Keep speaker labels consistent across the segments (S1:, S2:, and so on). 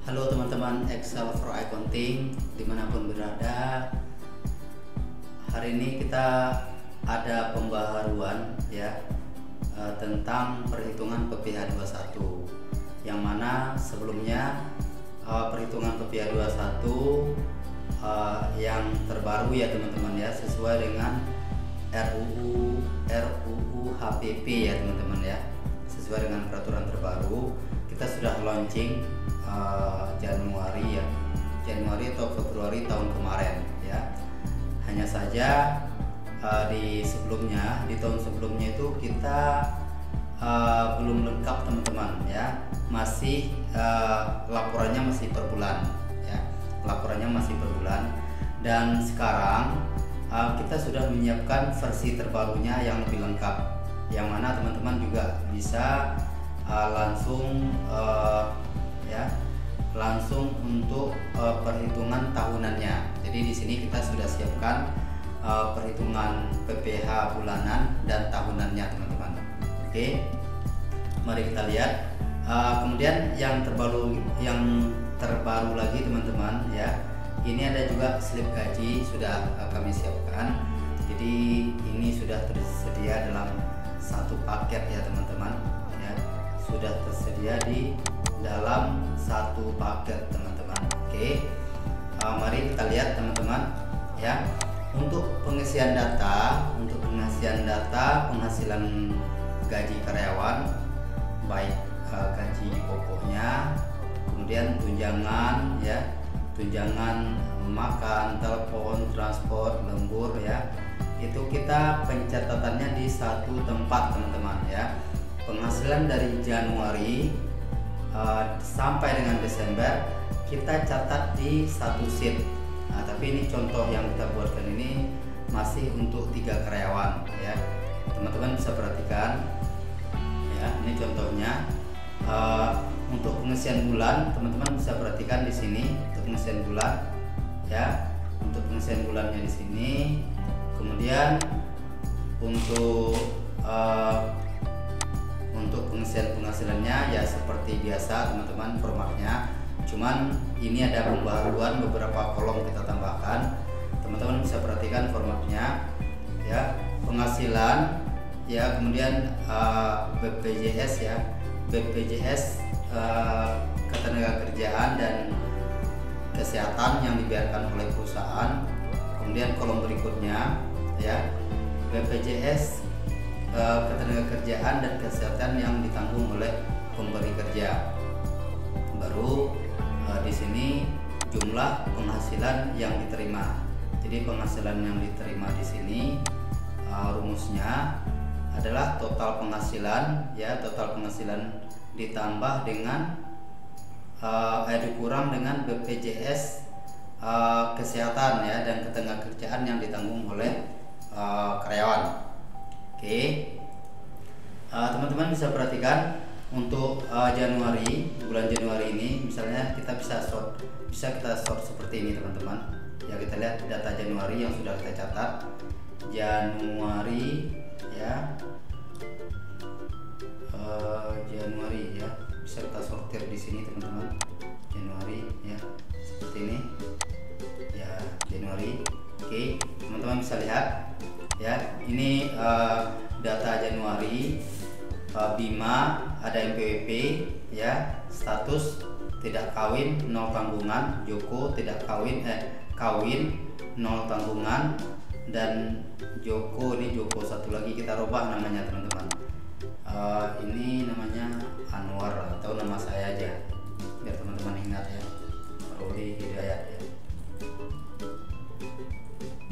S1: Halo teman-teman Excel for Accounting dimanapun berada. Hari ini kita ada pembaharuan ya tentang perhitungan PPh 21, yang mana sebelumnya perhitungan PPh 21 yang terbaru ya teman-teman ya, sesuai dengan RUU HPP ya teman-teman ya, sesuai dengan peraturan terbaru. Kita sudah launching Januari atau Februari tahun kemarin ya. Hanya saja di tahun sebelumnya itu kita belum lengkap teman-teman ya, masih laporannya masih per bulan ya, laporannya masih per bulan. Dan sekarang kita sudah menyiapkan versi terbarunya yang lebih lengkap, yang mana teman-teman juga bisa langsung untuk perhitungan tahunannya. Jadi di sini kita sudah siapkan perhitungan PPh bulanan dan tahunannya teman-teman. Oke, mari kita lihat. Kemudian yang terbaru lagi teman-teman ya, ini ada juga slip gaji sudah kami siapkan. Jadi ini sudah tersedia dalam satu paket ya teman-teman ya, sudah tersedia di dalam satu paket teman-teman. Oke, mari kita lihat teman-teman ya. Untuk pengisian data penghasilan gaji karyawan, baik gaji pokoknya, kemudian tunjangan ya, tunjangan makan, telepon, transport, lembur ya, itu kita pencatatannya di satu tempat teman-teman ya. Penghasilan dari Januari sampai dengan Desember kita catat di satu sheet. Nah, tapi ini contoh yang kita buatkan ini masih untuk 3 karyawan ya. Teman-teman bisa perhatikan ya, ini contohnya. Untuk pengisian bulan teman-teman bisa perhatikan di sini untuk pengisian bulan ya, untuk pengisian bulannya di sini. Kemudian untuk pengisian penghasilannya ya seperti biasa teman-teman formatnya, cuman ini ada pembaharuan, beberapa kolom kita tambahkan. Teman-teman bisa perhatikan formatnya ya, penghasilan ya, kemudian BPJS ya, BPJS ketenagakerjaan dan kesehatan yang dibayarkan oleh perusahaan. Kemudian kolom berikutnya ya, BPJS ketenagakerjaan dan kesehatan yang ditanggung oleh pemberi kerja. Baru di sini jumlah penghasilan yang diterima. Jadi penghasilan yang diterima di sini rumusnya adalah total penghasilan ya, total penghasilan ditambah dengan dikurang dengan BPJS kesehatan ya dan ketenagakerjaan yang ditanggung oleh karyawan. Oke, teman-teman bisa perhatikan untuk Januari, bulan Januari ini misalnya kita bisa kita sort seperti ini teman-teman ya. Kita lihat data Januari yang sudah kita catat. Januari ya, Januari ya, bisa kita sortir di sini teman-teman. Januari ya, seperti ini ya, Januari. Oke, teman-teman bisa lihat ya, ini data Januari. Bima ada NPWP ya, status tidak kawin, nol tanggungan. Joko tidak kawin, kawin, nol tanggungan. Dan Joko, ini Joko satu lagi kita rubah namanya teman-teman. Ini namanya Anwar atau nama saya aja biar teman-teman ingat ya, Roli Hidayat ya.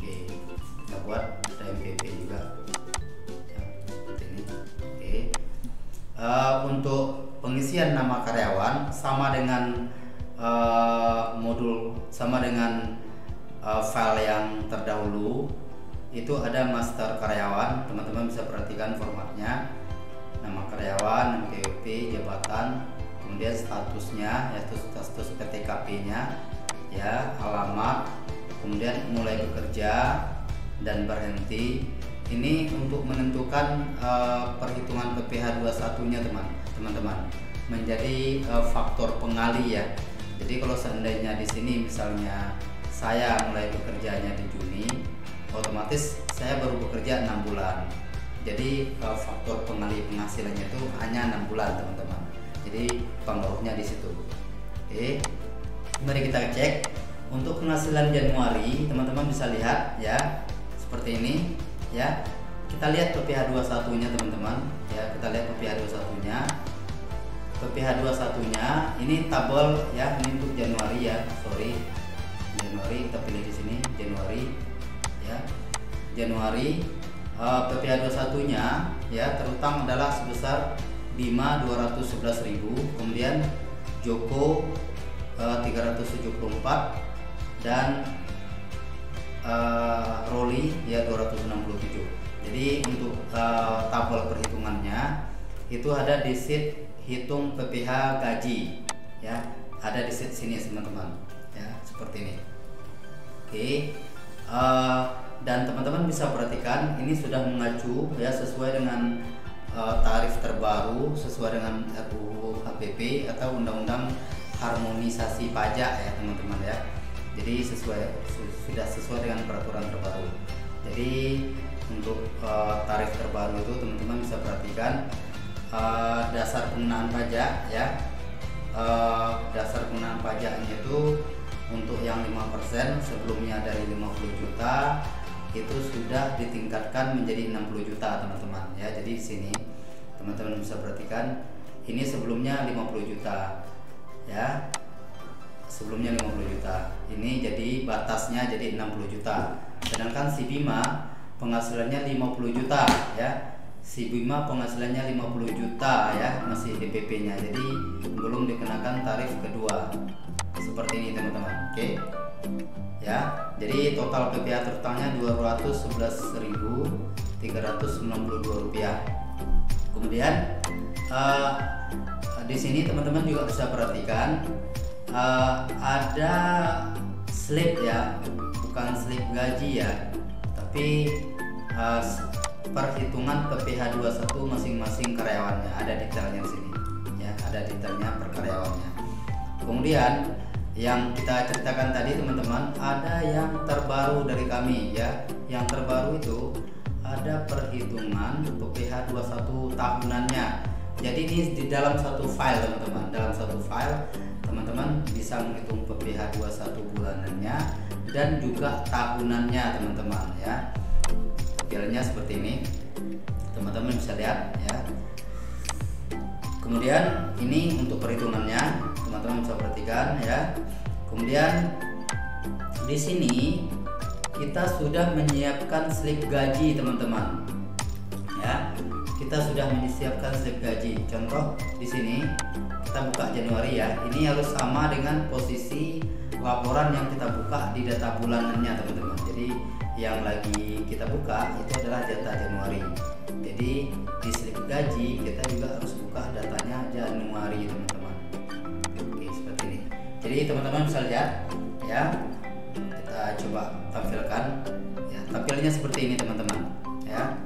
S1: Oke, kita buat ada MPP juga ya, seperti ini. Oke, untuk pengisian nama karyawan sama dengan file yang terdahulu, itu ada master karyawan. Teman-teman bisa perhatikan formatnya, nama karyawan, NPWP, jabatan, kemudian statusnya yaitu status PTKP-nya ya, alamat, kemudian mulai bekerja dan berhenti. Ini untuk menentukan perhitungan PPh 21 nya teman-teman, menjadi faktor pengali ya. Jadi kalau seandainya di sini misalnya saya mulai bekerjanya di Juni, otomatis saya baru bekerja 6 bulan. Jadi faktor pengalih penghasilannya itu hanya 6 bulan teman-teman. Jadi pengaruhnya di situ. Oke, mari kita cek untuk penghasilan Januari. Teman-teman bisa lihat ya, seperti ini ya. Kita lihat PPh 21-nya teman-teman ya. Kita lihat PPh 21-nya. PPh 21-nya ini tabel ya, ini untuk Januari ya. Sorry, Januari kita pilih di sini Januari ya. Januari PPh 21-nya ya terutang adalah sebesar 5.211.000, kemudian Joko 374 dan Roli ya 267. Jadi untuk tabel perhitungannya itu ada di sheet hitung PPh gaji ya, ada di sheet sini teman-teman ya, seperti ini. Oke, dan teman-teman bisa perhatikan ini sudah mengacu ya sesuai dengan tarif terbaru, sesuai dengan RUU HPP atau Undang-Undang Harmonisasi Pajak ya teman-teman ya. Jadi sudah sesuai dengan peraturan terbaru. Jadi untuk tarif terbaru itu teman-teman bisa perhatikan dasar pengenaan pajak ya. Dasar pengenaan pajaknya itu untuk yang 5% sebelumnya dari 50 juta itu sudah ditingkatkan menjadi 60 juta teman-teman ya. Jadi di sini teman-teman bisa perhatikan ini sebelumnya 50 juta ya, sebelumnya 50 juta, ini jadi batasnya jadi 60 juta. Sedangkan si Bima penghasilannya 50 juta ya, si Bima penghasilannya 50 juta ya, masih DPP nya, jadi belum dikenakan tarif kedua. Seperti ini teman-teman. Oke ya, jadi total PPh terutangnya Rp211.392. Kemudian di sini teman-teman juga bisa perhatikan ada slip ya, bukan slip gaji ya, tapi perhitungan PPh 21 masing-masing karyawannya, ada detailnya di sini ya, ada detailnya per karyawannya. Kemudian yang kita ceritakan tadi teman-teman, ada yang terbaru dari kami ya. Yang terbaru itu ada perhitungan PPh 21 tahunannya. Jadi ini di dalam satu file teman-teman, dalam satu file teman-teman bisa menghitung PPh 21 bulanannya dan juga tahunannya teman-teman ya. Filenya seperti ini, teman-teman bisa lihat ya. Kemudian ini untuk perhitungannya, teman-teman bisa perhatikan ya. Kemudian di sini kita sudah menyiapkan slip gaji teman-teman ya. Kita sudah menyiapkan slip gaji. Contoh di sini kita buka Januari ya. Ini harus sama dengan posisi laporan yang kita buka di data bulanannya teman-teman. Jadi yang lagi kita buka itu adalah data Januari. Jadi di slip gaji kita juga harus buka datanya Januari teman-teman. Oke, seperti ini. Jadi teman-teman bisa lihat ya. Kita coba tampilkan ya. Tampilnya seperti ini teman-teman ya.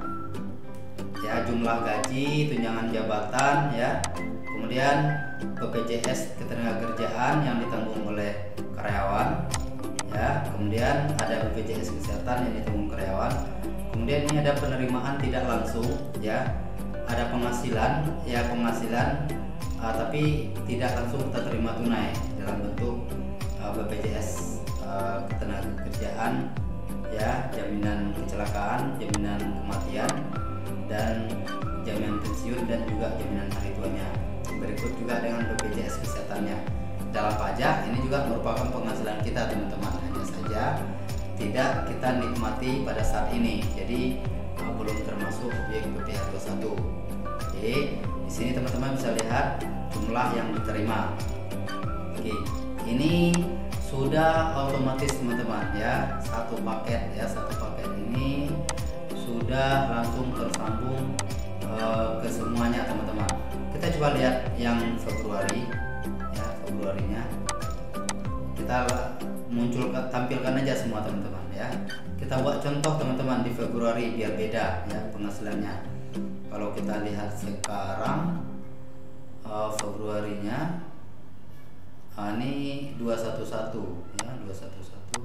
S1: Ya, jumlah gaji, tunjangan jabatan ya. Kemudian BPJS ketenagakerjaan yang ditanggung oleh karyawan ya. Kemudian ada BPJS kesehatan yang ditanggung karyawan. Kemudian ini ada penerimaan tidak langsung ya. Ada penghasilan ya, penghasilan tapi tidak langsung kita terima tunai dalam bentuk BPJS ketenagakerjaan ya, jaminan kecelakaan, jaminan kematian, dan jaminan pensiun dan juga jaminan hari tuanya. Berikut juga dengan BPJS kesehatannya. Dalam pajak ini juga merupakan penghasilan kita teman-teman, hanya saja tidak kita nikmati pada saat ini. Jadi belum termasuk objek PPh 21. Oke, di sini teman-teman bisa lihat jumlah yang diterima. Oke, ini sudah otomatis teman-teman ya, satu paket ya, satu paket ini sudah langsung tersambung ke semuanya teman-teman. Kita coba lihat yang Februari ya, Februarinya kita tampilkan aja semua teman-teman ya. Kita buat contoh teman-teman di Februari biar beda ya penghasilannya. Kalau kita lihat sekarang Februarinya Ini 211 ya, 211.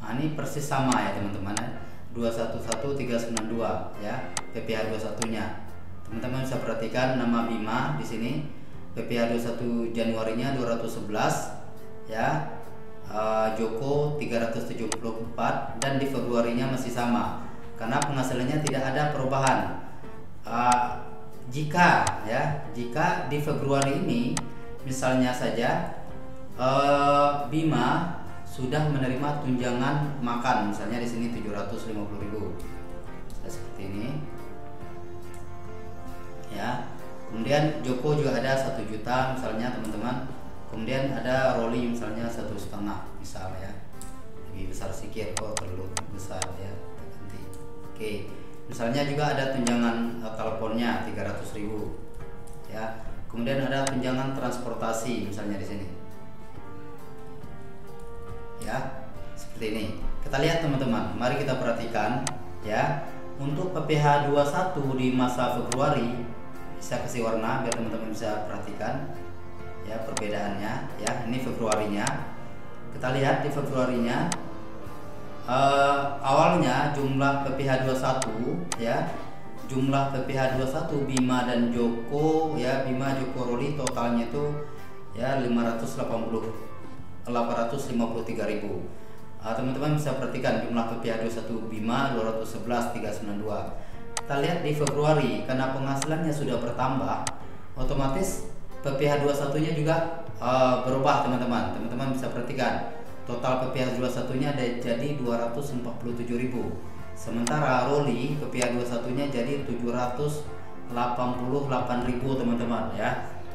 S1: Ini persis sama ya teman-teman ya. 211392 ya, PPh 21-nya. Teman-teman bisa perhatikan nama Bima di sini. PPh 21 Januarinya 211 ya. Joko 374 dan di Februarinya masih sama. Karena penghasilannya tidak ada perubahan. Jika di Februari ini misalnya saja Bima sudah menerima tunjangan makan, misalnya di sini 750.000 seperti ini ya. Kemudian Joko juga ada 1 juta misalnya teman-teman. Kemudian ada Roli misalnya 1,5 misalnya, lebih besar sedikit, terlalu besar ya, ganti. Oke, misalnya juga ada tunjangan teleponnya 300.000 ya. Kemudian ada tunjangan transportasi misalnya di sini ya, seperti ini. Kita lihat teman-teman, mari kita perhatikan ya. Untuk PPh 21 di masa Februari, saya kasih warna biar teman-teman bisa perhatikan ya perbedaannya ya. Ini Februarinya. Kita lihat di Februarinya awalnya jumlah PPh 21 ya, jumlah PPh 21 Bima dan Joko ya, Bima Joko Roli totalnya itu ya 853.000. Teman-teman bisa perhatikan jumlah PPh 21 Bima 211.392. Kita lihat di Februari, karena penghasilannya sudah bertambah, otomatis PPh 21-nya juga berubah teman-teman. Teman-teman bisa perhatikan total PPh 21-nya jadi 247.000. Sementara Roli PPh 21-nya jadi 788.000 teman-teman ya.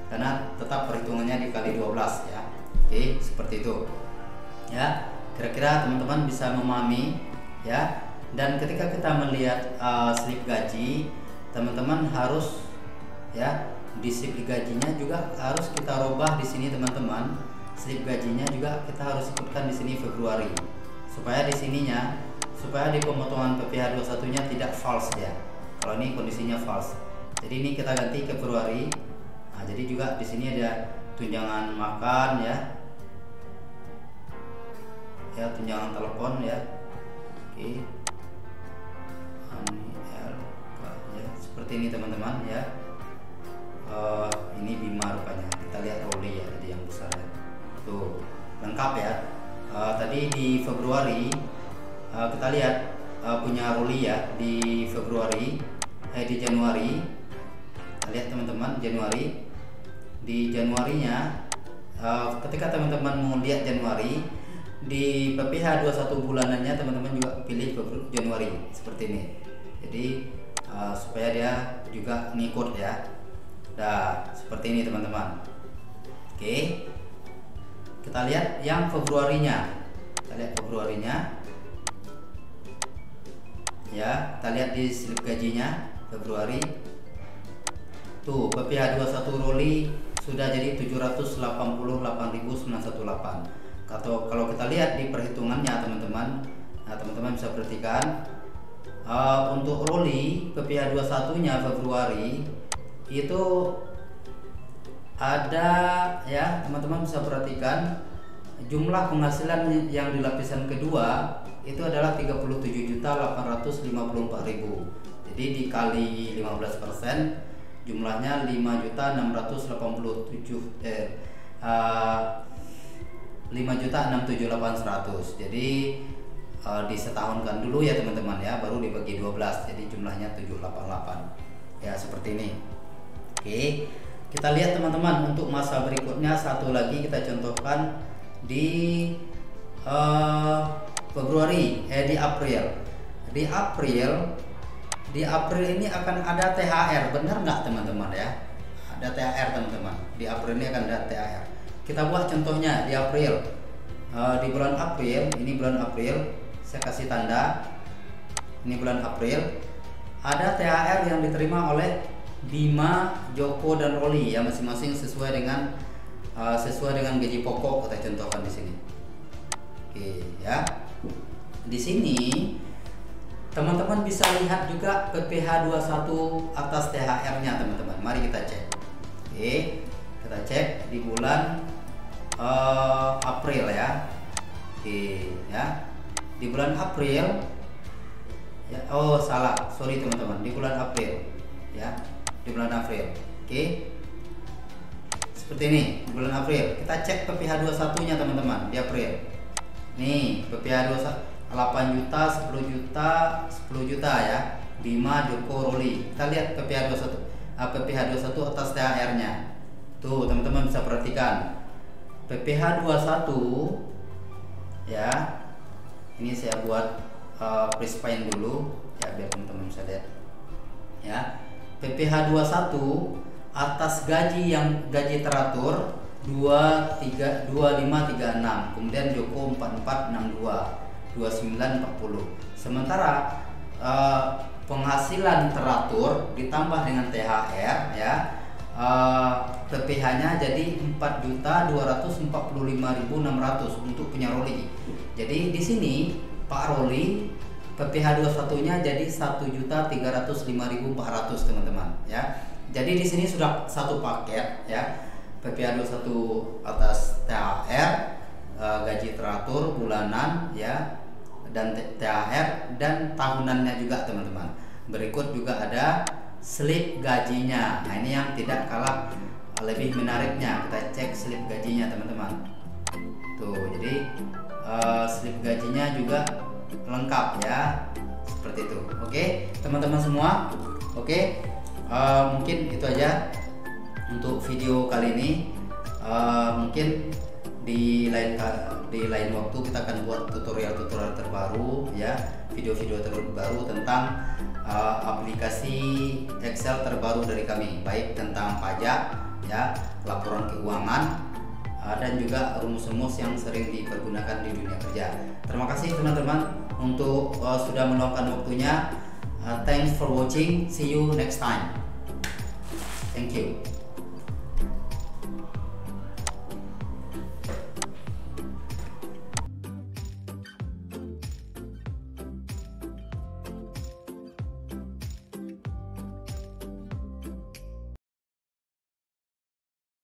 S1: Karena tetap perhitungannya dikali 12 ya. Oke, seperti itu. Ya, kira-kira teman-teman bisa memahami ya. Dan ketika kita melihat slip gaji, teman-teman harus ya, di slip gajinya juga harus kita robah di sini teman-teman. Slip gajinya juga kita harus ikutkan di sini Februari. Supaya di sininya, supaya di pemotongan PPh 21-nya tidak false ya. Kalau ini kondisinya false. Jadi ini kita ganti ke Februari. Nah, jadi juga di sini ada tunjangan makan ya. Ya, tunjangan telepon ya. Oke. Ini ya, seperti ini teman-teman ya. Ini Bima rupanya. Kita lihat Roli ya, tadi yang besar ya. Tuh, lengkap ya. Tadi di Februari kita lihat punya Roli ya di Februari, di Januari. Kita lihat teman-teman Januari. Di Januarinya ketika teman-teman mau lihat Januari, di PPh 21 bulanannya teman-teman juga pilih Januari seperti ini. Jadi supaya dia juga ngikut ya. Nah, seperti ini teman-teman. Oke. Kita lihat yang Februarinya. Kita lihat Februarinya. Ya, kita lihat di slip gajinya Februari. Tuh, PPh 21 Roli sudah jadi 788.918. Kalau kita lihat di perhitungannya teman-teman, nah teman-teman bisa perhatikan untuk Roli PPh 21-nya Februari itu ada ya, teman-teman bisa perhatikan jumlah penghasilan yang di lapisan kedua itu adalah 37.854.000. Jadi dikali 15% jumlahnya 5.678.100. Jadi disetahunkan dulu ya teman-teman ya, baru dibagi 12, jadi jumlahnya 788 ya, seperti ini. Oke, kita lihat teman-teman untuk masa berikutnya. Satu lagi kita contohkan di Februari, di April. Di April ini akan ada THR, benar nggak teman-teman ya? Ada THR teman-teman. Di April ini akan ada THR. Kita buat contohnya di April. Di bulan April, ini bulan April, saya kasih tanda. Ini bulan April. Ada THR yang diterima oleh Bima, Joko dan Roli ya, masing-masing sesuai dengan gaji pokok kita contohkan di sini. Oke ya. Di sini teman-teman bisa lihat juga PPh 21 atas THR-nya teman-teman. Mari kita cek. Oke, kita cek di bulan April ya. Oke ya, di bulan April ya, oh salah, sorry teman-teman, di bulan April ya, di bulan April. Oke, seperti ini di bulan April. Kita cek PPh 21 nya teman-teman di April. Nih PPh 21 8 juta, 10 juta, 10 juta ya. Bima, Joko, Roli. Kita lihat PPh 21, PPh 21 atas THR nya. Tuh teman-teman bisa perhatikan PPh 21 ya. Ini saya buat print dulu ya biar teman-teman bisa lihat ya. PPh 21 atas gaji yang gaji teratur 2536, kemudian Joko 4462, 2940. Sementara penghasilan teratur ditambah dengan THR ya, PPh-nya jadi 4.245.600 untuk punya Roli. Jadi di sini Pak Roli PPh 21-nya jadi 1.305.400 teman-teman ya. Jadi di sini sudah satu paket ya. PPh 21 atas THR, gaji teratur bulanan ya, dan THR dan tahunannya juga teman-teman. Berikut juga ada slip gajinya. Nah, ini yang tidak kalah lebih menariknya. Kita cek slip gajinya teman-teman. Tuh, jadi slip gajinya juga lengkap ya, seperti itu. Oke teman-teman semua. Oke, mungkin itu aja untuk video kali ini. Mungkin di lain waktu kita akan buat tutorial terbaru ya, video-video terbaru tentang aplikasi Excel terbaru dari kami, baik tentang pajak ya, laporan keuangan, dan juga rumus-rumus yang sering dipergunakan di dunia kerja. Terima kasih teman-teman untuk sudah meluangkan waktunya. Thanks for watching. See you next time. Thank you.